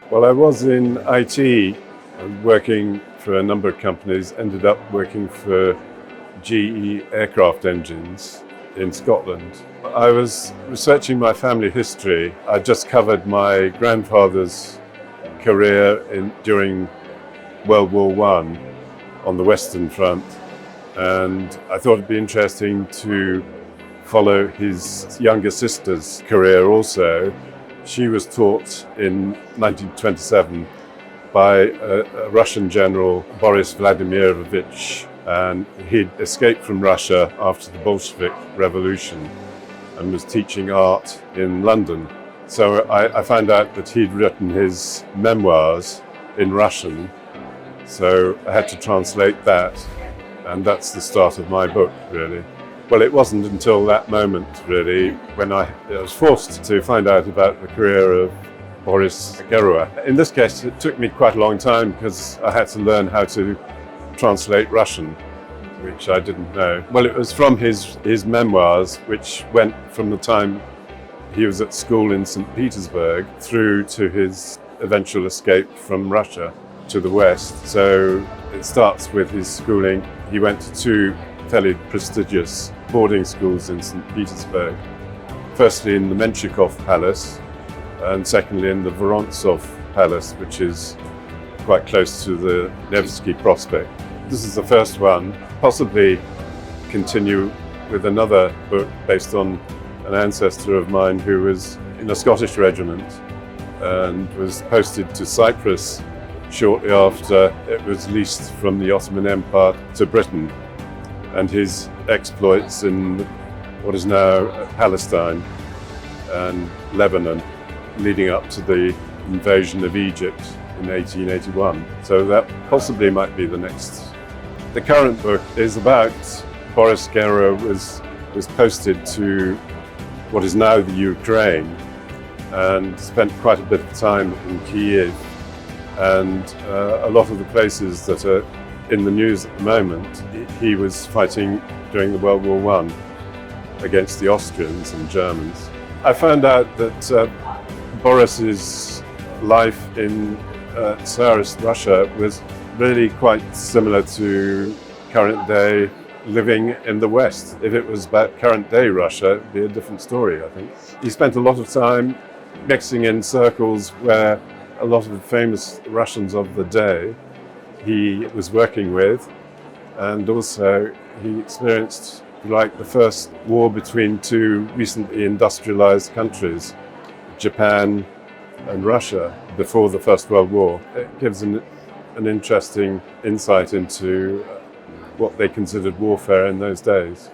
Well, I was in IT, working for a number of companies, ended up working for GE aircraft engines in Scotland. I was researching my family history. I just covered my grandfather's career during World War I on the Western Front, and I thought it'd be interesting to follow his younger sister's career also. She was taught in 1927 by a Russian general, Boris Vladimirovich, and he'd escaped from Russia after the Bolshevik Revolution and was teaching art in London. So I found out that he'd written his memoirs in Russian, so I had to translate that, and that's the start of my book, really. Well, it wasn't until that moment, really, when I was forced to find out about the career of Boris Gerua. In this case, it took me quite a long time because I had to learn how to translate Russian, which I didn't know. Well, it was from his memoirs, which went from the time he was at school in St. Petersburg through to his eventual escape from Russia to the West. So it starts with his schooling. He went to two fairly prestigious boarding schools in St. Petersburg. Firstly in the Menshikov Palace, and secondly in the Vorontsov Palace, which is quite close to the Nevsky Prospect. This is the first one. Possibly continue with another book based on an ancestor of mine who was in a Scottish regiment and was posted to Cyprus shortly after it was leased from the Ottoman Empire to Britain, and his exploits in what is now Palestine and Lebanon, leading up to the invasion of Egypt in 1881. So that possibly might be the next. The current book is about Boris Gerua was posted to what is now the Ukraine and spent quite a bit of time in Kyiv, and a lot of the places that are in the news at the moment, he was fighting during the World War I against the Austrians and Germans. I found out that Boris's life in Tsarist Russia was really quite similar to current day living in the West. If it was about current day Russia, it'd be a different story, I think. He spent a lot of time mixing in circles where a lot of the famous Russians of the day he was working with, and also he experienced like the first war between two recently industrialized countries, Japan and Russia, before the First World War. It gives an interesting insight into what they considered warfare in those days.